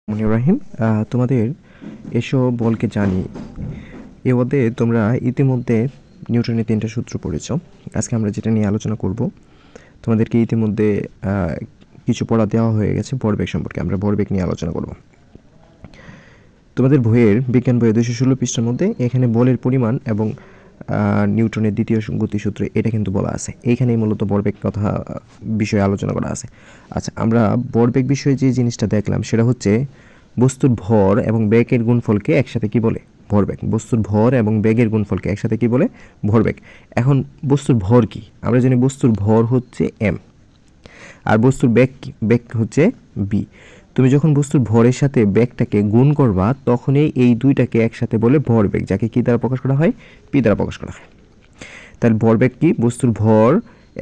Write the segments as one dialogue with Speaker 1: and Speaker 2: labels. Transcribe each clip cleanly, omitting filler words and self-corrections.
Speaker 1: মনির রাহিম, তোমাদের এসব বলকে জানি এ অধ্যায়ে তোমরা ইতিমধ্যে নিউটনের 3টা সূত্র পড়েছ। আজকে আমরা যেটা নিয়ে আলোচনা করব, তোমাদেরকে ইতিমধ্যে কিছু পড়া দেওয়া হয়ে গেছে ভরবেগ সম্পর্কে। আমরা ভরবেগ নিয়ে আলোচনা করব। তোমাদের বইয়ের বিজ্ঞান বইয়ের 216 পৃষ্ঠার মধ্যে এখানে বলের পরিমাণ এবং নিউটনের দ্বিতীয় গতিসূত্র এটা কিন্তু বলা আছে। এইখানেই মূলত ভরবেগ কথা বিষয়ে আলোচনা করা আছে। আচ্ছা, আমরা ভরবেগ বিষয়ে যে জিনিসটা দেখলাম সেটা হচ্ছে বস্তুর ভর এবং বেগের গুণফলকে একসাথে কি বলে? ভরবেগ। বস্তুর ভর এবং বেগের গুণফলকে একসাথে কি বলে? ভরবেগ। এখন বস্তুর ভর কি? আমরা জানি বস্তুর ভর হচ্ছে এম, আর বস্তুর বেগ কি? বেগ হচ্ছে বি। তুমি যখন বস্তুর ভরের সাথে বেগটাকে গুণ করবা তখনই এই দুইটাকে একসাথে বলে ভরবেগ, যাকে কি দ্বারা প্রকাশ করা হয়? পি দ্বারা প্রকাশ করা হয়। তাহলে ভরবেগ কি? বস্তুর ভর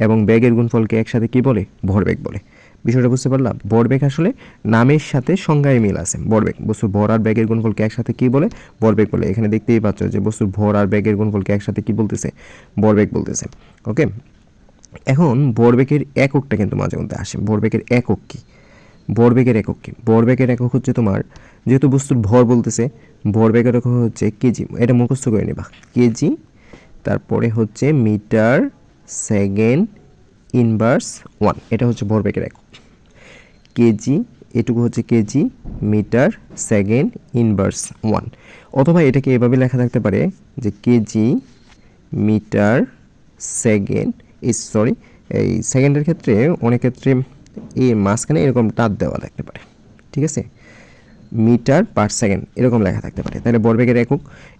Speaker 1: এবং বেগের গুণফলকে একসাথে কি বলে? ভরবেগ বলে। বিষয়টা বুঝতে পারলাম? ভরবেগ আসলে নামের সাথে সংজ্ঞায় মিল আছে। ভরবেগ, বস্তুর ভর আর বেগের গুণফলকে একসাথে কি বলে? ভরবেগ বলে। এখানে দেখতেই পাচ্ছ যে বস্তুর ভর আর বেগের গুণফলকে একসাথে কি বলতেছে? ভরবেগ বলতেছে। ওকে, এখন ভরবেগের এককটা কিন্তু মাঝে মধ্যে আসে। ভরবেগের একক কি? ভরবেগের একক কি? ভরবেগের একক হচ্ছে তোমার, যেহেতু বস্তুর ভর বলতেছে, ভরবেগের একক হচ্ছে কেজি। এটা মুখস্থ করে নিবা, কেজি। তারপরে হচ্ছে মিটার সেকেন্ড ইনভার্স 1, এটা হচ্ছে ভরবেগের একক। কেজি, এটুকু হচ্ছে কেজি মিটার সেকেন্ড ইনভার্স 1। অথবা এটাকে এভাবে লেখা থাকতে পারে যে কেজি মিটার সেকেন্ড, সরি, এই সেকেন্ডের ক্ষেত্রে অনেক ক্ষেত্রে এই মাঝখানে এরকম টাচ দেওয়া থাকতে পারে, ঠিক আছে? মিটার পার সেকেন্ড এরকম লেখা থাকতে পারে। তাহলে ভরবেগের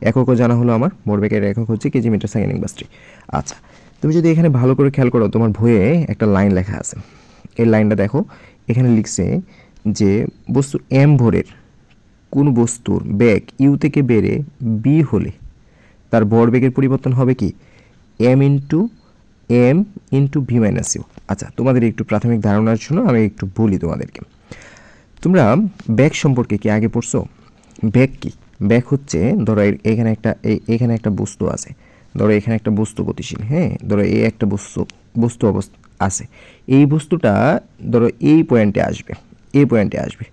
Speaker 1: এককও জানা হলো আমার। ভরবেগের একক হচ্ছে কেজি মিটার সেকেন্ড ইনভার্স 3। আচ্ছা, তুমি যদি এখানে ভালো করে খেয়াল করো, তোমার বইয়ে একটা লাইন লেখা আছে। এই লাইনটা দেখো, এখানে লিখছে যে বস্তু এম ভরের কোন বস্তুর বেগ ইউ থেকে বেড়ে বি হলে তার ভরবেগের পরিবর্তন হবে কি? M into V minus U. আচ্ছা, তোমাদের একটু প্রাথমিক ধারণার জন্য আমি একটু বলি তোমাদেরকে। তোমরা বেগ সম্পর্কে কি আগে পড়ছো? বেগ কি? বেগ হচ্ছে, ধরো এখানে একটা বস্তু আছে, ধরো এখানে একটা বস্তু গতিশীল, হ্যাঁ, ধরো এই একটা বস্তু অবস্থা আছে। এই বস্তুটা ধরো এই পয়েন্টে আসবে, এই পয়েন্টে আসবে,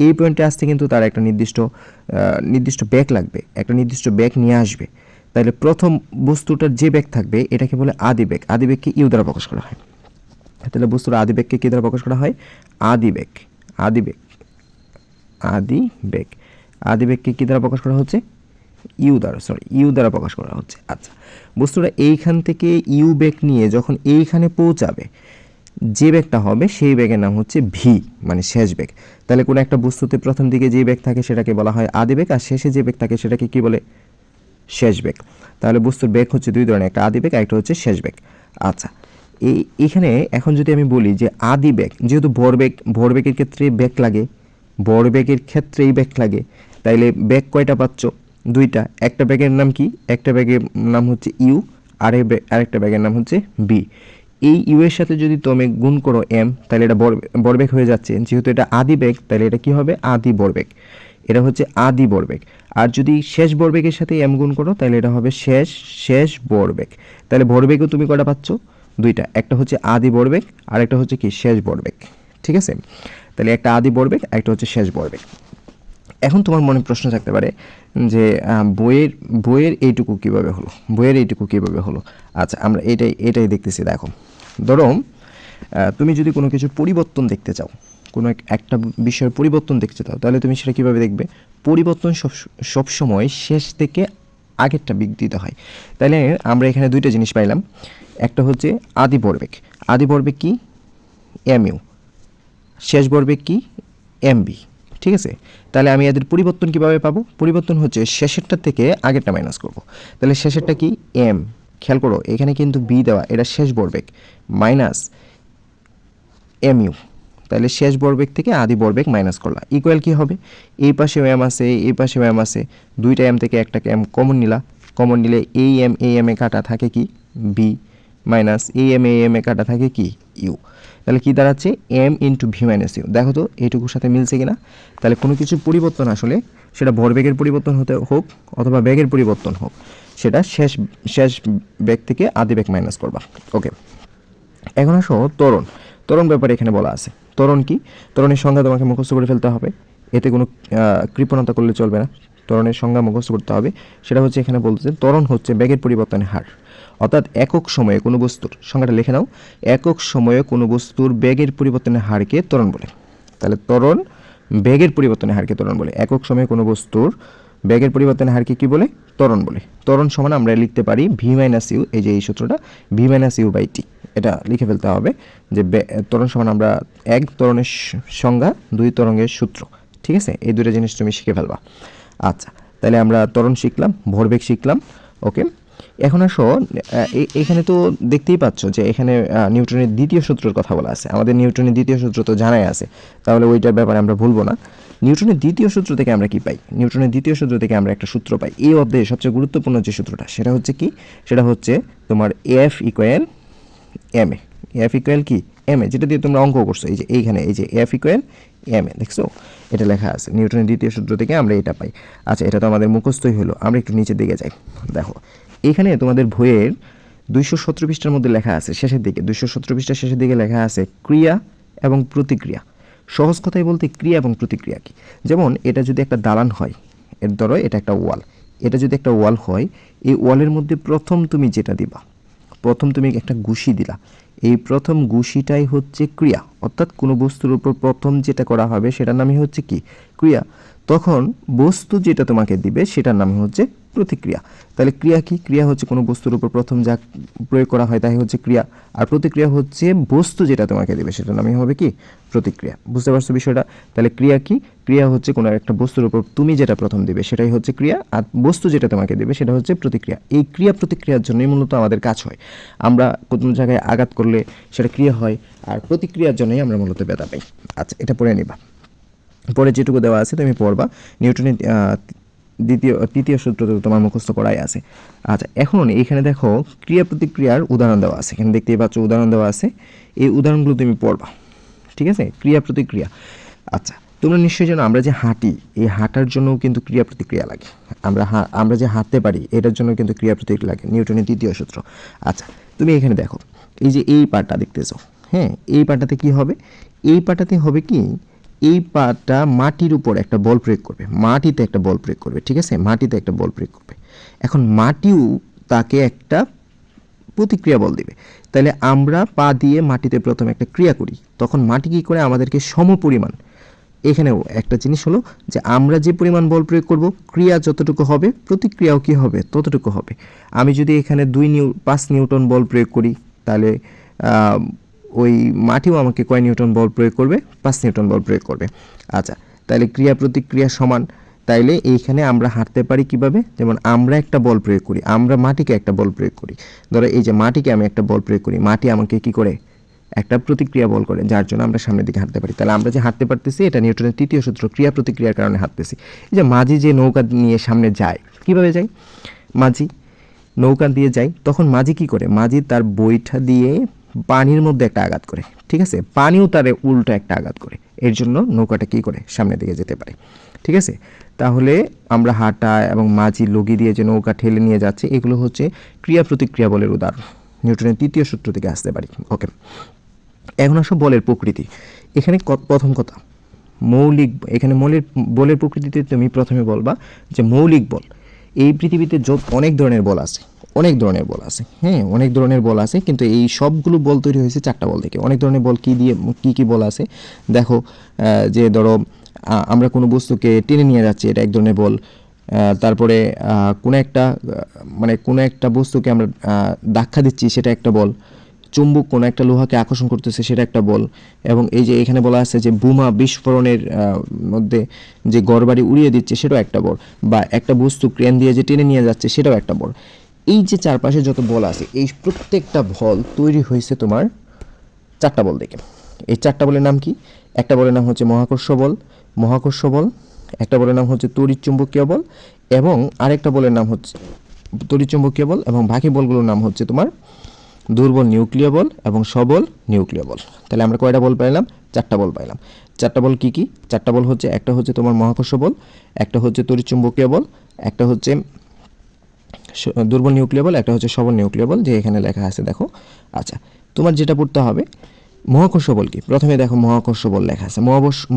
Speaker 1: এই পয়েন্টে আসতে কিন্তু তার একটা নির্দিষ্ট বেগ লাগবে, একটা নির্দিষ্ট বেগ নিয়ে আসবে। তাহলে প্রথম বস্তুটার যে বেগ থাকবে এটাকে বলে আদিবেগ। আদিবেগকে ইউ দ্বারা প্রকাশ করা হয়। তাহলে বস্তুর আদিবেগকে কী দ্বারা প্রকাশ করা হয়? আদিবেগ। আদিবেগ, আদিবেগ, আদিবেগকে কী দ্বারা প্রকাশ করা হচ্ছে? ইউ দ্বারা প্রকাশ করা হচ্ছে। আচ্ছা, বস্তুটা এইখান থেকে ইউ বেগ নিয়ে যখন এইখানে পৌঁছাবে, যে বেগটা হবে সেই বেগের নাম হচ্ছে ভি, মানে শেষ বেগ। তাহলে কোনো একটা বস্তুতে প্রথম দিকে যে বেগ থাকে সেটাকে বলা হয় আদিবেগ, আর শেষে যে বেগ থাকে সেটাকে কি বলে? শেষ বেগ। তাহলে বস্তুর বেগ হচ্ছে দুই ধরনের, একটা আদিবেগ আর একটা হচ্ছে শেষ বেগ। আচ্ছা, এইখানে এখন যদি আমি বলি যে আদিবেগ, যেহেতু ভরবেগের ক্ষেত্রে বেগ লাগে, ভরবেগের ক্ষেত্রেই বেগ লাগে, তাইলে বেগ কয়টা পাচ্ছ? দুইটা। একটা বেগের নাম কি? একটা বেগের নাম হচ্ছে ইউ, আরেকটা বেগের নাম হচ্ছে বি। এই ইউ এর সাথে যদি তুমি গুণ করো এম, তাহলে এটা ভরবেগ হয়ে যাচ্ছে। যেহেতু এটা আদি বেগ, তাহলে এটা কি হবে? আদি ভরবেগ। এটা হচ্ছে আদি ভরবেগ। আর যদি শেষ ভরবেগের সাথে এম গুণ করো তাহলে এটা হবে শেষ ভরবেগ। তাহলে ভরবেগও তুমি কটা পাচ্ছ? দুইটা। একটা হচ্ছে আদি ভরবেগ আর একটা হচ্ছে কি? শেষ ভরবেগ। ঠিক আছে? তাহলে একটা আদি ভরবেগ, একটা হচ্ছে শেষ ভরবেগ। এখন তোমার মনে প্রশ্ন থাকতে পারে যে বইয়ের এইটুকু কিভাবে হলো? বইয়ের এইটুকু কিভাবে হলো? আচ্ছা, আমরা এটাই দেখতেছি। দেখো, ধরো তুমি যদি কোনো কিছু পরিবর্তন দেখতে চাও, কোনো একটা বিষয়ের পরিবর্তন দেখতে চাও, তাহলে তুমি সেটা কীভাবে দেখবে? পরিবর্তন সবসময় শেষ থেকে আগেরটা বিঘ্নিত হয়। তাহলে আমরা এখানে দুইটা জিনিস পাইলাম। একটা হচ্ছে আদি ভরবেগ। আদি ভরবেগ কি? এমইউ। শেষ ভরবেগ কি? এমবি। ঠিক আছে? তাহলে আমি এদের পরিবর্তন কিভাবে পাবো? পরিবর্তন হচ্ছে শেষেরটা থেকে আগেরটা মাইনাস করব। তাহলে শেষেরটা কি? এম। খেয়াল করো, এখানে কিন্তু বি দেওয়া, এটা শেষ ভরবেগ, মাইনাস এমইউ। তাহলে শেষ ভরবেগ থেকে আদি ভরবেগ মাইনাস করলা, ইকুয়াল কি হবে? এই পাশেও এম আছে, এই পাশেও এম আছে, দুইটা এম থেকে একটাকে এম কমন নিলা। কমন নিলে এই এম এ কাটা থাকে কি? বি, মাইনাস এই এম এ কাটা থাকে কি? ইউ। তাহলে কি দাঁড়াচ্ছে? M into V minus U. দেখো তো এইটুকুর সাথে মিলছে কিনা? তাহলে কোনো কিছুর পরিবর্তন আসলে সেটা ভরবেগের পরিবর্তন হোক অথবা বেগের পরিবর্তন হোক, সেটা শেষ বেগ থেকে আদি বেগ মাইনাস করবা। ওকে, এখন আসো ত্বরণ ব্যাপারে এখানে বলা আছে। ত্বরণ কি? ত্বরণের সংজ্ঞা তোমাকে মুখস্থ করে ফেলতে হবে। এতে কোনো কৃপণতা করলে চলবে না, ত্বরণের সংজ্ঞা মুখস্থ করতে হবে। সেটা হচ্ছে এখানে বলতেছে ত্বরণ হচ্ছে বেগের পরিবর্তনের হার, অর্থাৎ একক সময়ে কোনো বস্তুর, সংজ্ঞাটা লিখে নাও, একক সময়ে কোনো বস্তুর বেগের পরিবর্তনের হারকে ত্বরণ বলে। তাহলে ত্বরণ বেগের পরিবর্তনের হারকে ত্বরণ বলে, একক সময়ে কোনো বস্তুর বেগের পরিবর্তনের হারকে কি বলে? ত্বরণ বলে। ত্বরণ সমান আমরা লিখতে পারি ভি মাইনাস ইউ, এই যে এই সূত্রটা V minus you by T, এটা লিখে ফেলতে হবে যে ত্বরণ সমান আমরা এক ত্বরণের সংজ্ঞা, দুই তরঙ্গের সূত্র। ঠিক আছে, এই দুটো জিনিস তুমি শিখে ফেলবা। আচ্ছা, তাহলে আমরা ত্বরণ শিখলাম, ভরবেগ শিখলাম। ওকে, এখন আসো, এখানে তো দেখতেই পাচ্ছ যে এখানে নিউটনের দ্বিতীয় সূত্রের কথা বলা আছে। আমাদের নিউটনের দ্বিতীয় সূত্র তো জানাই আছে, তাহলে ওইটার ব্যাপারে আমরা ভুলবো না। নিউটনের দ্বিতীয় সূত্র থেকে আমরা কি পাই? নিউটনের দ্বিতীয় সূত্র থেকে আমরা একটা সূত্র পাই। এই অধ্যায়ে সবচেয়ে গুরুত্বপূর্ণ যে সূত্রটা, সেটা হচ্ছে কি? সেটা হচ্ছে তোমার F equal M A. F equal কি? এম এ, যেটা দিয়ে তোমরা অঙ্ক করছো। এই যে এইখানে এই যে এফ ইকুয়াল এম এ, দেখছো এটা লেখা আছে নিউটনের দ্বিতীয় সূত্র থেকে আমরা এটা পাই। আচ্ছা, এটা তো আমাদের মুখস্থই হলো। আমরা একটু নিচের দিকে যাই, দেখো এখানে তোমাদের বইয়ের 217 পৃষ্ঠার মধ্যে লেখা আছে, শেষের দিকে 217 পৃষ্ঠার শেষের দিকে লেখা আছে ক্রিয়া এবং প্রতিক্রিয়া। সহজ কথায় বলতে ক্রিয়া এবং প্রতিক্রিয়া কি? যেমন এটা যদি একটা দালান হয়, এর ধরো এটা একটা ওয়াল, এটা যদি একটা ওয়াল হয়, এই ওয়ালের মধ্যে প্রথম তুমি যেটা দিবা, প্রথম তুমি একটা ঘুষি দিলা, এই প্রথম ঘুষিটাই হচ্ছে ক্রিয়া, অর্থাৎ কোনো বস্তুর উপর প্রথম যেটা করা হবে সেটার নামই হচ্ছে কি? ক্রিয়া। তখন বস্তু যেটা তোমাকে দিবে সেটার নাম হচ্ছে প্রতিক্রিয়া। তাহলে ক্রিয়া কি? ক্রিয়া হচ্ছে কোনো বস্তুর উপর প্রথম যা প্রয়োগ করা হয় তাই হচ্ছে ক্রিয়া, আর প্রতিক্রিয়া হচ্ছে বস্তু যেটা তোমাকে দেবে সেটার নামই হবে কি? প্রতিক্রিয়া। বুঝতে পারছো বিষয়টা? তাহলে ক্রিয়া কি? ক্রিয়া হচ্ছে কোনো একটা বস্তুর উপর তুমি যেটা প্রথম দিবে সেটাই হচ্ছে ক্রিয়া, আর বস্তু যেটা তোমাকে দেবে সেটা হচ্ছে প্রতিক্রিয়া। এই ক্রিয়া প্রতিক্রিয়ার জন্যই মূলত আমাদের কাজ হয়। আমরা কোনো জায়গায় আঘাত করলে সেটা ক্রিয়া হয়, আর প্রতিক্রিয়ার জন্যই আমরা মূলত ব্যথা পাই। আচ্ছা, এটা পড়ে নিবা, পরে যেটুকু দেওয়া আছে তুমি পড়বা। নিউটনের তৃতীয় সূত্র তো তোমার মুখস্থ করাই আছে। আচ্ছা, এখন এইখানে দেখো ক্রিয়া প্রতিক্রিয়ার উদাহরণ দেওয়া আছে, এখানে দেখতেই পাচ্ছ উদাহরণ দেওয়া আছে, এই উদাহরণগুলো তুমি পড়বা। ঠিক আছে, ক্রিয়া প্রতিক্রিয়া। আচ্ছা, তোমরা নিশ্চয়ই জানো আমরা যে হাঁটি, এই হাঁটার জন্যও কিন্তু ক্রিয়া প্রতিক্রিয়া লাগে। আমরা যে হাঁটতে পারি এটার জন্য কিন্তু ক্রিয়া প্রতিক্রিয়া লাগে, নিউটনের তৃতীয় সূত্র। আচ্ছা, তুমি এখানে দেখো এই যে এই পার্টটা দেখতেছো, হ্যাঁ, এই পার্টটাতে কি হবে? এই পার্টটাতে হবে কি? এই পাটা মাটির উপর একটা বল প্রয়োগ করবে, মাটিতে একটা বল প্রয়োগ করবে। ঠিক আছে, মাটিতে একটা বল প্রয়োগ করবে। এখন মাটিও তাকে একটা প্রতিক্রিয়া বল দিবে। তাহলে আমরা পা দিয়ে মাটিতে প্রথমে একটা ক্রিয়া করি, তখন মাটি কী করে? আমাদেরকে সমপরিমাণ, এখানেও একটা জিনিস হলো যে আমরা যে পরিমাণ বল প্রয়োগ করব, ক্রিয়া যতটুকু হবে প্রতিক্রিয়াও কী হবে? ততটুকু হবে। আমি যদি এখানে 5 নিউটন বল প্রয়োগ করি, তাহলে ওই মাটিও আমাকে কয় নিউটন বল প্রয়োগ করবে? 5 নিউটন বল প্রয়োগ করবে। আচ্ছা, তাহলে ক্রিয়া প্রতিক্রিয়া সমান। তাইলে এইখানে আমরা হাঁটতে পারি কিভাবে? যেমন আমরা একটা বল প্রয়োগ করি, আমরা মাটিকে একটা বল প্রয়োগ করি। ধরো এই যে মাটিকে আমি একটা বল প্রয়োগ করি, মাটি আমাকে কি করে? একটা প্রতিক্রিয়া বল করে, যার জন্য আমরা সামনের দিকে হাঁটতে পারি। তাহলে আমরা যে হাঁটতে পারতেছি এটা নিউটনের তৃতীয় সূত্র, ক্রিয়া প্রতিক্রিয়ার কারণে হাঁটতেছি। এই যে মাঝি যে নৌকা নিয়ে সামনে যায়, কিভাবে যায়? মাঝি নৌকা দিয়ে যায়, তখন মাঝি কি করে? মাঝি তার বৈঠা দিয়ে পানির মধ্যে একটা আঘাত করে। ঠিক আছে, পানিও তার উল্টো একটা আঘাত করে, এর জন্য নৌকাটা কি করে? সামনের দিকে যেতে পারে। ঠিক আছে, তাহলে আমরা হাঁটা এবং মাঝি লগি দিয়ে যে নৌকা ঠেলে নিয়ে যাচ্ছে, এগুলো হচ্ছে ক্রিয়া প্রতিক্রিয়া বলের উদাহরণ, নিউটনের তৃতীয় সূত্র থেকে আসতে পারি। ওকে, এখন আসো বলের প্রকৃতি। এখানে প্রথম কথা মৌলিক, এখানে বলের প্রকৃতিতে তুমি প্রথমে বলবা যে মৌলিক বল। এই পৃথিবীতে অনেক ধরনের বল আছে, অনেক ধরনের বল আছে, হ্যাঁ, অনেক ধরনের বল আছে, কিন্তু এই সবগুলো বল তৈরি হয়েছে 4টা বল থেকে। অনেক ধরনের বল কি বল আছে দেখো, যে ধরো আমরা কোনো বস্তুকে টেনে নিয়ে যাচ্ছি, এটা এক ধরনের বল। তারপরে কোনো একটা বস্তুকে আমরা ধাক্কা দিচ্ছি, সেটা একটা বল। চুম্বক কোনো একটা লোহাকে আকর্ষণ করতেছে, সেটা একটা বল। এবং এই যে এখানে বলা আছে যে বোমা বিস্ফোরণের মধ্যে যে ঘরবাড়ি উড়িয়ে দিচ্ছে, সেটাও একটা বল। বা একটা বস্তু ক্রেন দিয়ে যে টেনে নিয়ে যাচ্ছে, সেটাও একটা বল। এই যে চারপাশে যত বল আছে, এই প্রত্যেকটা বল তৈরি হয়েছে তোমার 4টা বল থেকে। এই 4টা বলের নাম কি? একটা বলের নাম হচ্ছে মহাকর্ষ বল, একটা বলের নাম হচ্ছে তড়িৎচুম্বকীয় বল, এবং আরেকটা বলের নাম হচ্ছে তড়িৎচুম্বকীয় বল, এবং বাকি বলগুলোর নাম হচ্ছে তোমার দুর্বল নিউক্লিয় বল এবং সবল নিউক্লিয় বল। তাহলে আমরা কয়টা বল পাইলাম? 4টা বল পাইলাম। 4টা বল কি কি? 4টা বল হচ্ছে, একটা হচ্ছে তোমার মহাকর্ষ বল, একটা হচ্ছে তড়িৎচুম্বকীয় বল, একটা হচ্ছে দুর্বল নিউক্লিয় বল, একটা হচ্ছে সবল নিউক্লিয় বল, যে এখানে লেখা আছে দেখো। আচ্ছা, তোমার যেটা পড়তে হবে মহাকর্ষ বল কি? প্রথমে দেখো মহাকর্ষ বল লেখা আছে।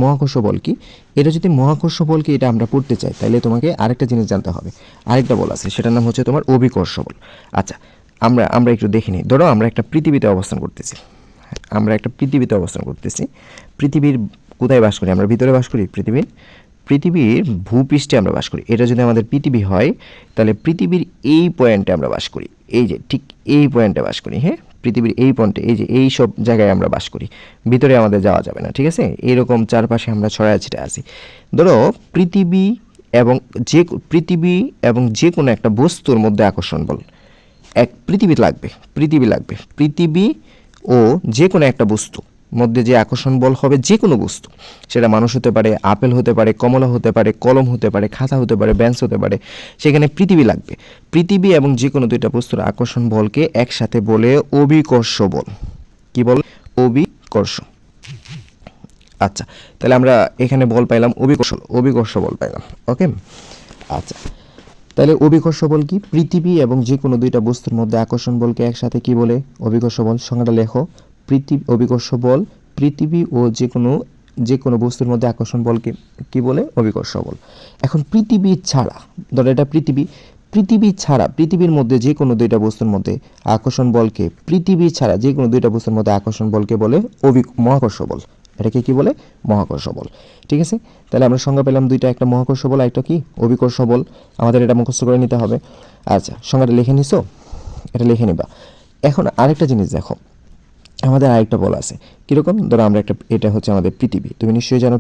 Speaker 1: মহাকর্ষ বল কি? এটা যদি মহাকর্ষ বল কি এটা আমরা পড়তে চাই, তাহলে তোমাকে আরেকটা জিনিস জানতে হবে। আরেকটা বল আছে, সেটার নাম হচ্ছে তোমার অভিকর্ষ বল। আচ্ছা, আমরা একটু দেখে নিই। ধরো আমরা একটা পৃথিবীতে অবস্থান করতেছি। পৃথিবীর কোথায় বাস করি? আমরা ভিতরে বাস করি পৃথিবীর ভূপৃষ্ঠে আমরা বাস করি। এটা যদি আমাদের পৃথিবী হয়, তাহলে পৃথিবীর এই পয়েন্টে আমরা বাস করি। এই যে ঠিক এই পয়েন্টে বাস করি। হ্যাঁ, পৃথিবীর এই পয়েন্টে, এই যে এই সব জায়গায় আমরা বাস করি, ভিতরে আমাদের যাওয়া যাবে না। ঠিক আছে, এরকম চারপাশে আমরা ছড়ায় ছিটা আছি। ধরো পৃথিবী এবং যে কোনো একটা বস্তুর মধ্যে আকর্ষণ বল পৃথিবী লাগবে। পৃথিবী ও যে কোনো একটা বস্তু মধ্যে যে আকর্ষণ বল হবে, যে কোনো বস্তু, সেটা মানুষ হতে পারে, আপেল হতে পারে, কমলা হতে পারে, কলম হতে পারে, খাতা হতে পারে, বেঞ্চ হতে পারে, সেখানে পৃথিবী লাগবে। পৃথিবী এবং যে কোনো দুইটা বস্তুর আকর্ষণ বলকে একসাথে বলে অভিকর্ষ বল। কি বল? অভিকর্ষ। আচ্ছা, তাহলে আমরা এখানে বল পাইলাম অভিকর্ষ বল পাইলাম। ওকে, আচ্ছা, তাহলে অভিকর্ষ বল কি? পৃথিবী এবং যে কোনো দুইটা বস্তুর মধ্যে আকর্ষণ বলকে একসাথে কি বলে? অভিকর্ষ বল। সংজ্ঞাটা লেখো। অভিকর্ষ বল পৃথিবী ও যে কোনো বস্তুর মধ্যে আকর্ষণ বলকে কি বলে? অভিকর্ষ বল। এখন পৃথিবী ছাড়া, ধরো এটা পৃথিবীর মধ্যে যে কোনো দুইটা বস্তুর মধ্যে আকর্ষণ বলকে, পৃথিবী ছাড়া যে কোনো দুইটা বস্তুর মধ্যে আকর্ষণ বলকে বলে মহাকর্ষ বল। এটাকে কি বলে? মহাকর্ষ বল। ঠিক আছে, তাহলে আমরা সংজ্ঞা পেলাম দুইটা, একটা মহাকর্ষ বল, একটা কি? অভিকর্ষ বল। আমাদের এটা মুখস্থ করে নিতে হবে। আচ্ছা, সংজ্ঞাটা লিখে নিছো? এটা লিখে নিবা। এখন আরেকটা জিনিস দেখো, আমাদের আরেকটা বল আছে। কীরকম? ধরো আমরা এটা হচ্ছে আমাদের পৃথিবী। তুমি নিশ্চয়ই জানো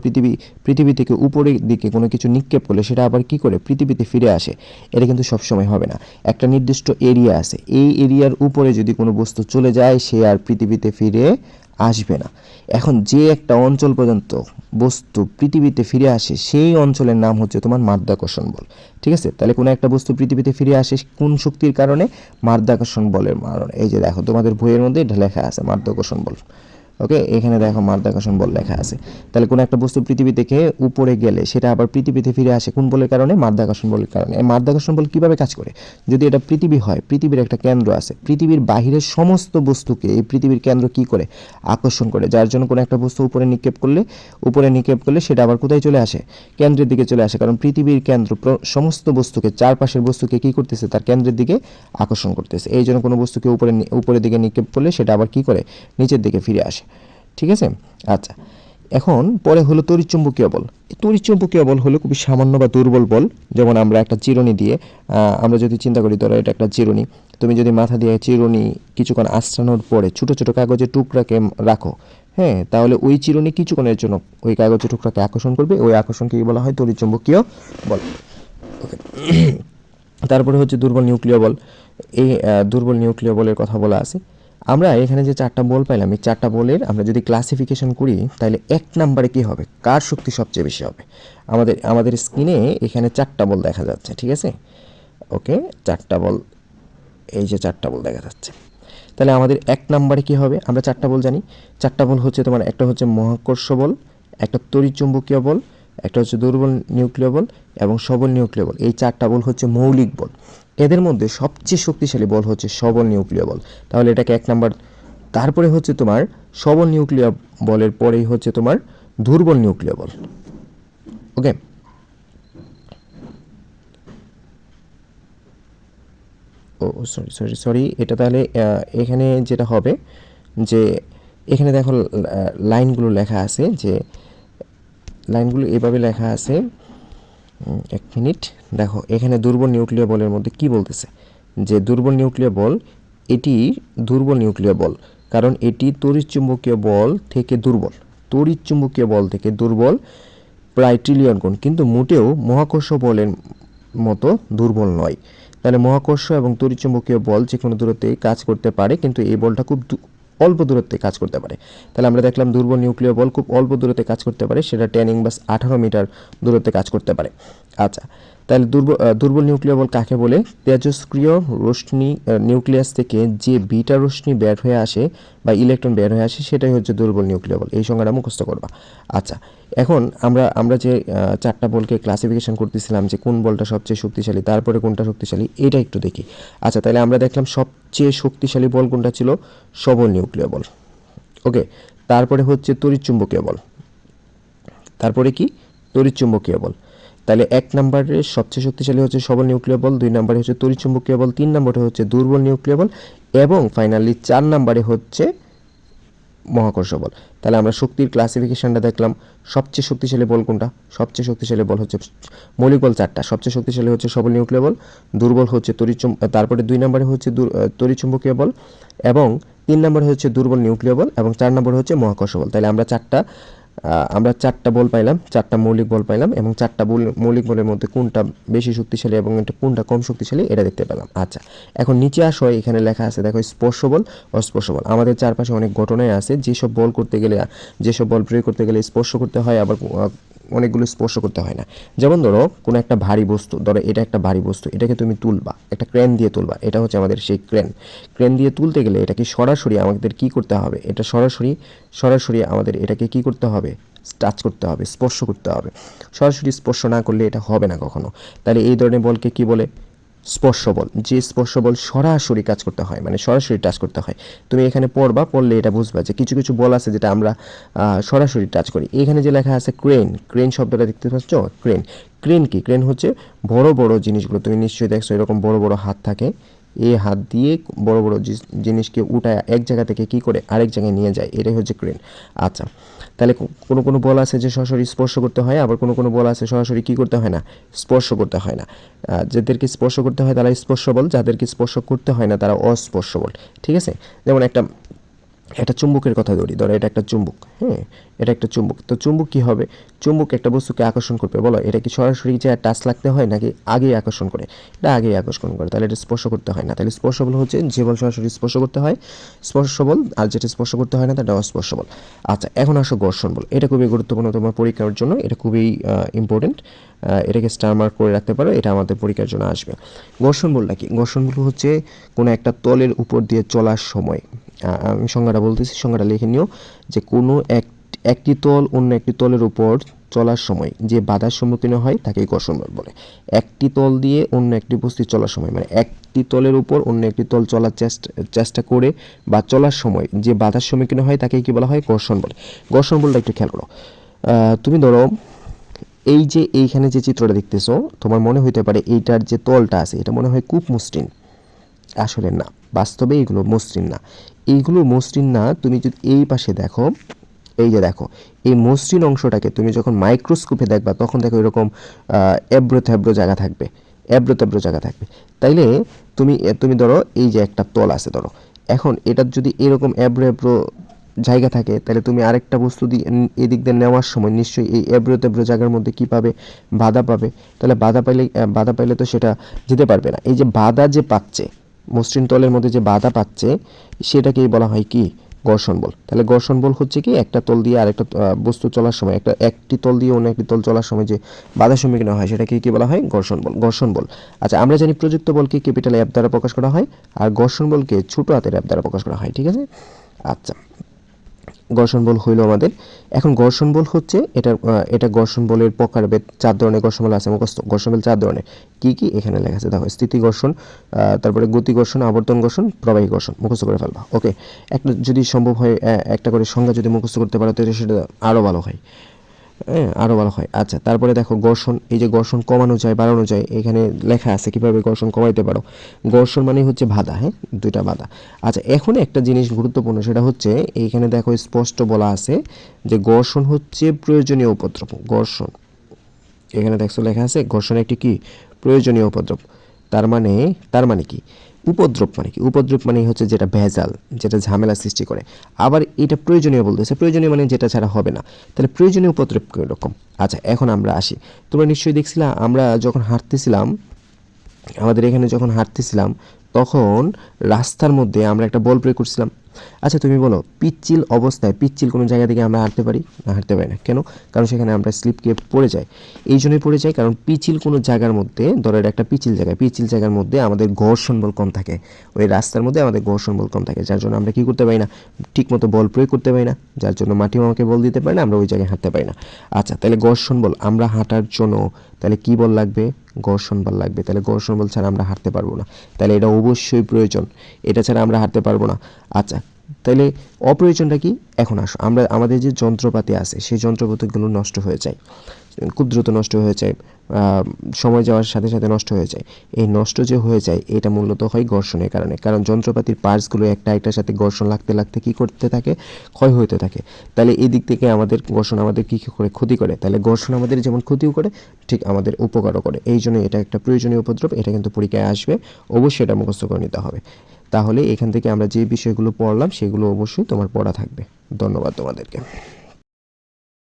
Speaker 1: পৃথিবী থেকে উপরের দিকে কোনো কিছু নিক্ষেপ করলে সেটা আবার কি করে? পৃথিবীতে ফিরে আসে। এটা কিন্তু সবসময় হবে না। একটা নির্দিষ্ট এরিয়া আছে, এই এরিয়ার উপরে যদি কোনো বস্তু চলে যায়, সে আর পৃথিবীতে ফিরে আসবে না। এখন যে একটা অঞ্চল পর্যন্ত বস্তু পৃথিবীতে ফিরে আসে, সেই অঞ্চলের নাম হচ্ছে তোমার মাধ্যাকর্ষণ বল। ঠিক আছে, তাহলে কোনো একটা বস্তু পৃথিবীতে ফিরে আসে কোন শক্তির কারণে? মাধ্যাকর্ষণ বলের কারণে। এই যে দেখো তোমাদের বইয়ের মধ্যে এটা লেখা আছে মাধ্যাকর্ষণ বল। ওকে, এখানে দেখো মাধ্যাকর্ষণ বল লেখা আছে। তাহলে কোনো একটা বস্তু পৃথিবী থেকে উপরে গেলে সেটা আবার পৃথিবীতে ফিরে আসে কোন বলের কারণে? মাধ্যাকর্ষণ বলের কারণে। এই মাধ্যাকর্ষণ বল কিভাবে কাজ করে? যদি এটা পৃথিবী হয়, পৃথিবীর একটা কেন্দ্র আছে, পৃথিবীর বাহিরের সমস্ত বস্তুকে এই পৃথিবীর কেন্দ্র কি করে? আকর্ষণ করে। যার জন্য কোনো একটা বস্তু উপরে নিক্ষেপ করলে সেটা আবার কোথায় চলে আসে? কেন্দ্রের দিকে চলে আসে। কারণ পৃথিবীর কেন্দ্র সমস্ত বস্তুকে, চারপাশের বস্তুকে কি করতেছে? তার কেন্দ্রের দিকে আকর্ষণ করতেছে। এই জন্য কোনো বস্তুকে উপরের দিকে নিক্ষেপ করলে সেটা আবার কি করে? নিচের দিকে ফিরে আসে। ঠিক আছে, আচ্ছা, এখন পরে হলো তড়িৎচুম্বকীয় বল। তড়িৎচুম্বকীয় বল হলো খুবই সামান্য বা দুর্বল বল। যেমন আমরা একটা চিরুনি দিয়ে, আমরা যদি চিন্তা করি, ধরো এটা একটা চিরুনি, তুমি যদি মাথা দিয়ে চিরুনি কিছুক্ষণ আঁচড়ানোর পরে ছোটো ছোটো কাগজের টুকরাকে রাখো, হ্যাঁ, তাহলে ওই চিরুনি কিছুক্ষণের জন্য ওই কাগজের টুকরাকে আকর্ষণ করবে। ওই আকর্ষণকে বলা হয় তড়িৎচুম্বকীয় বল। ওকে, তারপরে হচ্ছে দুর্বল নিউক্লিয় বল। এই দুর্বল নিউক্লিয় বলের কথা বলা আছে। আমরা এখানে যে চারটা বল পাইলাম, এই চারটা বলের আমরা যদি ক্লাসিফিকেশন করি, তাহলে এক নম্বরে কি হবে? কার শক্তি সবচেয়ে বেশি হবে? আমাদের স্ক্রিনে এখানে চারটা বল দেখা যাচ্ছে। ঠিক আছে, ওকে, চারটা বল, এই যে চারটা বল দেখা যাচ্ছে। তাহলে আমাদের এক নম্বরে কি হবে? আমরা চারটা বল জানি। চারটা বল হচ্ছে তোমার, একটা হচ্ছে মহাকর্ষ বল, একটা তড়িৎচুম্বকীয় বল, একটা হচ্ছে দুর্বল নিউক্লিয় বল এবং সবল নিউক্লিয় বল। এই চারটা বল হচ্ছে মৌলিক বল। এদের মধ্যে সবচেয়ে শক্তিশালী বল হচ্ছে সবল নিউক্লিয় বল। তাহলে এটাকে এক নাম্বার। তারপরে হচ্ছে তোমার সবল নিউক্লিয় বলের পরেই হচ্ছে তোমার দুর্বল নিউক্লিয় বল। ওকে, ও সরি, এটা তাহলে এখানে যেটা হবে যে এখানে দেখো লাইনগুলো লেখা আছে, যে লাইনগুলো এভাবে লেখা আছে। এক মিনিট, দেখো এখানে দুর্বল নিউক্লিয় বলের মধ্যে কি বলতেছে, যে দুর্বল নিউক্লিয় বল, এটি দুর্বল নিউক্লিয় বল কারণ এটি তড়িৎচুম্বকীয় বল থেকে দুর্বল প্রায় ট্রিলিয়ন গুণ, কিন্তু মোটেও মহাকর্ষ বলের মতো দুর্বল নয়। তাহলে মহাকর্ষ এবং তড়িৎচুম্বকীয় বল যে কোনো দূরত্বে কাজ করতে পারে, কিন্তু এই বলটা খুব অল্প দূরত্বে কাজ করতে পারে। তাহলে আমরা দেখলাম দুর্বল নিউক্লিয় বল খুব অল্প দূরত্বে কাজ করতে পারে, সেটা 10⁻18 মিটার দূরত্বে কাজ করতে পারে। আচ্ছা, তাহলে দুর্বল নিউক্লিয় বল কাকে বলে? তেজস্ক্রিয় রশ্মি নিউক্লিয়াস থেকে যে বিটা রশ্মি বের হয়ে আসে বা ইলেকট্রন বের হয়ে আসে, সেটাই হচ্ছে দুর্বল নিউক্লিয় বল। এই সংজ্ঞাটা মুখস্থ করবা। আচ্ছা, এখন আমরা যে চারটা বলকে ক্লাসিফিকেশন করতেছিলাম, যে কোন বলটা সবচেয়ে শক্তিশালী, তারপরে কোনটা শক্তিশালী, এটা একটু দেখি। আচ্ছা, তাহলে আমরা দেখলাম সবচেয়ে শক্তিশালী বল কোনটা ছিল? সবল নিউক্লিয় বল। ওকে, তারপরে হচ্ছে তড়িৎচুম্বকীয় বল, তারপরে কি তড়িৎচুম্বকীয় বল। তাহলে 1 নম্বরে সবচেয়ে শক্তিশালী হচ্ছে সবল নিউক্লিয় বল, 2 নম্বরে হচ্ছে তড়িৎচুম্বকীয় বল, 3 নম্বরে হচ্ছে দুর্বল নিউক্লিয় বল এবং ফাইনালি 4 নম্বরে হচ্ছে মহাকর্ষ বল। তাহলে আমরা শক্তির ক্লাসিফিকেশনটা দেখলাম। সবচেয়ে শক্তিশালী বল কোনটা? সবচেয়ে শক্তিশালী বল হচ্ছে মৌলিক বল 4টা। সবচেয়ে শক্তিশালী হচ্ছে সবল নিউক্লিয় বল, দুর্বল হচ্ছে তারপরে 2 নম্বরে হচ্ছে তড়িৎচুম্বকীয় বল এবং 3 নম্বরে হচ্ছে দুর্বল নিউক্লিয় বল এবং 4 নম্বরে হচ্ছে মহাকর্ষ বল। তাহলে আমরা চারটা বল পাইলাম, 4টা মৌলিক বল পাইলাম এবং 4টা মৌলিক বলের মধ্যে কোনটা বেশি শক্তিশালী এবং কোনটা কম শক্তিশালী এটা দেখতে পেলাম। আচ্ছা, এখন নিচে আসো, এখানে লেখা আছে দেখো স্পর্শ বল, অস্পর্শ বল। আমাদের চারপাশে অনেক ঘটনায় আছে যেসব বল প্রয়োগ করতে গেলে স্পর্শ করতে হয়, আবার অনেকগুলো স্পর্শ করতে হয় না। যেমন ধরো কোনো একটা ভারী বস্তু, ধরো এটা একটা ভারী বস্তু, এটাকে তুমি তুলবা, একটা ক্রেন দিয়ে তুলবা, এটা হচ্ছে আমাদের সেই ক্রেন দিয়ে তুলতে গেলে এটাকে সরাসরি আমাদের কি করতে হবে? এটা সরাসরি আমাদের এটাকে কি করতে হবে? টাচ করতে হবে, স্পর্শ করতে হবে। সরাসরি স্পর্শ না করলে এটা হবে না কখনো। তাহলে এই ধরনের বলকে কি বলে? স্পর্শ বল। যে স্পর্শ বল সরাসরি কাজ করতে হয়, মানে সরাসরি টাচ করতে হয়। তুমি এখানে পড়লে এটা বুঝবা যে কিছু কিছু বল আছে যেটা আমরা সরাসরি টাচ করি। এখানে যে লেখা আছে ক্রেন শব্দটা দেখতে পাচ্ছ? ক্রেন কি? ক্রেন হচ্ছে বড় বড় জিনিসগুলো, তুমি নিশ্চয়ই দেখছো এরকম বড় বড় হাত থাকে, এই হাত দিয়ে বড় বড় জিনিসকে উঠায় এক জায়গা থেকে কি করে আরেক জায়গায় নিয়ে যায়, এটাই হচ্ছে ক্রেন। আচ্ছা, তাহলে কোনো কোনো বল আছে যে সরাসরি স্পর্শ করতে হয়, আবার কোনো কোনো বল আছে সরাসরি কি করতে হয় না? স্পর্শ করতে হয় না। যাদেরকে স্পর্শ করতে হয় তারা স্পর্শ বল, যাদেরকে স্পর্শ করতে হয় না তারা অস্পর্শ বল। ঠিক আছে? যেমন একটা চুম্বকের কথা ধরি, ধরো এটা একটা চুম্বক, হ্যাঁ, এটা একটা চুম্বক। তো চুম্বক কি হবে? চুম্বক একটা বস্তুকে আকর্ষণ করবে, বলো এটা কি সরাসরি যে টাচ লাগতে হয় নাকি আগেই আকর্ষণ করে? এটা আগেই আকর্ষণ করে, তাহলে এটা স্পর্শ করতে হয় না। তাহলে স্পর্শ বল হচ্ছে যে বল সরাসরি স্পর্শ করতে হয় স্পর্শ বল, আর যেটা স্পর্শ করতে হয় না তাটা অস্পর্শ বল। আচ্ছা, এখন আসো ঘর্ষণ বল। এটা খুবই গুরুত্বপূর্ণ তোমার পরীক্ষার জন্য, এটা খুবই ইম্পর্টেন্ট। এটাকে স্টার মার্ক করে রাখতে পারো, এটা আমাদের পরীক্ষার জন্য আসবে। ঘর্ষণ বলটা কি? ঘর্ষণ বল হচ্ছে কোনো একটা তলের উপর দিয়ে চলার সময়, আমি সংজ্ঞাটা বলতেছি, সংজ্ঞাটা লিখে নিও, যে কোনো একটি তল অন্য একটি তলের উপর চলার সময় যে বাধার সম্মুখীন হয় তাকে ঘর্ষণ বল বলে। একটি তল দিয়ে অন্য একটি বস্তু চলার সময়, মানে একটি তলের উপর অন্য একটি তল চলার চেষ্টা করে বা চলার সময় যে বাধার সম্মুখীন হয় তাকে কি বলা হয়? ঘর্ষণ বল। ঘর্ষণ বলটা একটু খেয়াল করো। তুমি ধরো এই যে এইখানে যে চিত্রটা দেখতেছো, তোমার মনে হইতে পারে এইটার যে তলটা আছে এটা মনে হয় খুব মসৃণ। আসলে না, বাস্তবে এগুলো মসৃণ না, এইগুলো মসৃণ না। তুমি যদি এই পাশে দেখো, এই যে দেখো, এই মসৃণ অংশটাকে তুমি যখন মাইক্রোস্কোপে দেখবা তখন দেখো এরকম এবড়ো থেবড়ো জায়গা থাকবে, তাইলে তুমি ধরো এই যে একটা তল আছে, ধরো এখন এটার যদি এরকম এবড়ো এবড়ো জায়গা থাকে, তাহলে তুমি আরেকটা বস্তু দিয়ে এদিক দিয়ে নেওয়ার সময় নিশ্চয়ই এই এবড়ো তেবড়ো জায়গার মধ্যে কি পাবে? বাধা পাবে। তাহলে বাধা পাইলে তো সেটা যেতে পারবে না। এই যে বাধা যে পাচ্ছে, মসৃণ তলের মধ্যে যে বাধা পাচ্ছে, সেটাকেই বলা হয় কি? ঘর্ষণ বল। তাহলে ঘর্ষণ বল হচ্ছে কি? একটা তল দিয়ে আরেকটা বস্তু চলার সময়, একটি তল দিয়ে অন্য একটি তল চলার সময় যে বাধার সম্মুখীন হয় সেটাকে কি বলা হয়? ঘর্ষণ বল। আচ্ছা, আমরা জানি প্রযুক্ত বলকে ক্যাপিটাল এফ দ্বারা প্রকাশ করা হয় আর ঘর্ষণ বলকে ছোট হাতের এফ দ্বারা প্রকাশ করা হয়। ঠিক আছে? আচ্ছা, ঘর্ষণ বল হইল আমাদের। এখন ঘর্ষণ বল হচ্ছে এটা ঘর্ষণ বলের প্রকারভেদ, 4 ধরনের ঘর্ষণ বল আছে মুখস্থ। ঘর্ষণ বল 4 ধরনের, কি কি এখানে লেখা আছে দেখো। স্থিতি ঘর্ষণ, তারপরে গতি ঘর্ষণ, আবর্তন ঘর্ষণ, প্রবাহী ঘর্ষণ। মুখস্থ করে ফেলবা। ওকে, একটা যদি সম্ভব হয় একটা করে সংজ্ঞা যদি মুখস্থ করতে পারো তাহলে সেটা আরও ভালো হয়, হ্যাঁ, আরও ভালো হয়। আচ্ছা, তারপরে দেখো ঘর্ষণ, এই যে ঘর্ষণ কমানো যায় বাড়ানো যায়, এখানে লেখা আছে কিভাবে ঘর্ষণ কমাইতে পারো। ঘর্ষণ মানে হচ্ছে বাধা, হ্যাঁ, 2টা বাধা। আচ্ছা, এখন একটা জিনিস গুরুত্বপূর্ণ, সেটা হচ্ছে এইখানে দেখো স্পষ্ট বলা আছে যে ঘর্ষণ হচ্ছে প্রয়োজনীয় উপদ্রব। ঘর্ষণ, এখানে দেখছো লেখা আছে ঘর্ষণ একটি কি? প্রয়োজনীয় উপদ্রব। তার মানে কি? উপদ্রব মানে কি? উপদ্রব মানে হচ্ছে যেটা ভেজাল, যেটা ঝামেলা সৃষ্টি করে। আবার এটা প্রয়োজনীয় বলতেছে, প্রয়োজনীয় মানে যেটা ছাড়া হবে না। তাহলে প্রয়োজনীয় উপদ্রব কীরকম? আচ্ছা, এখন আমরা আসি। তোমরা নিশ্চয়ই দেখছিলাম আমরা যখন হাঁটতেছিলাম, আমাদের এখানে যখন হাঁটতেছিলাম তখন রাস্তার মধ্যে আমরা একটা বল প্রয়োগ করছিলাম। আচ্ছা, তুমি বলো পিচ্ছিল অবস্থায় পিচ্ছিল কোনো জায়গা থেকে আমরা হাঁটতে পারি না? হাঁটতে পারি না। কেন? কারণ সেখানে আমরা স্লিপ খেয়ে পড়ে যাই। এই জন্যই পড়ে যাই কারণ পিচ্ছিল কোনো জায়গার মধ্যে, ধরো একটা পিচ্ছিল জায়গার মধ্যে আমাদের ঘর্ষণ বল কম থাকে, ওই রাস্তার মধ্যে আমাদের ঘর্ষণ বল কম থাকে, যার জন্য আমরা কি করতে পারি না? ঠিকমতো বল প্রয়োগ করতে পারি না, যার জন্য মাটিও আমাকে বল দিতে পারে না, আমরা ওই জায়গায় হাঁটতে পারি না। আচ্ছা, তাহলে ঘর্ষণ বল আমরা হাঁটার জন্য তাহলে কি বল লাগবে? ঘর্ষণ বল লাগবে। তাহলে ঘর্ষণ বল ছাড়া আমরা হাঁটতে পারবো না, তাহলে এটা অবশ্যই প্রয়োজন, এটা ছাড়া আমরা হাঁটতে পারবো না। আচ্ছা, তাহলে অপ্রয়োজনটা কি? এখন আসো আমরা আমাদের যে যন্ত্রপাতি আছে সেই যন্ত্রপাতিগুলো নষ্ট হয়ে যায়, খুব দ্রুত নষ্ট হয়ে যায়, সময় যাওয়ার সাথে সাথে নষ্ট হয়ে যায়। এই নষ্ট যে হয়ে যায় এটা মূলত হয় ঘর্ষণের কারণে, কারণ যন্ত্রপাতির পার্টসগুলো একটা একটার সাথে ঘর্ষণ লাগতে লাগতে কী করতে থাকে? ক্ষয় হতে থাকে। তাহলে এই দিক থেকে আমাদের ঘর্ষণ আমাদের কী করে? ক্ষতি করে। তাহলে ঘর্ষণ আমাদের যেমন ক্ষতিও করে, ঠিক আমাদের উপকারও করে। এই জন্য এটা একটা প্রয়োজনীয় উপদ্রব, এটা কিন্তু পরীক্ষায় আসবে, অবশ্যই এটা মুখস্থ করে নিতে হবে। তাহলে এখান থেকে আমরা যে বিষয়গুলো পড়লাম সেগুলো অবশ্যই তোমার পড়া থাকবে। ধন্যবাদ তোমাদেরকে।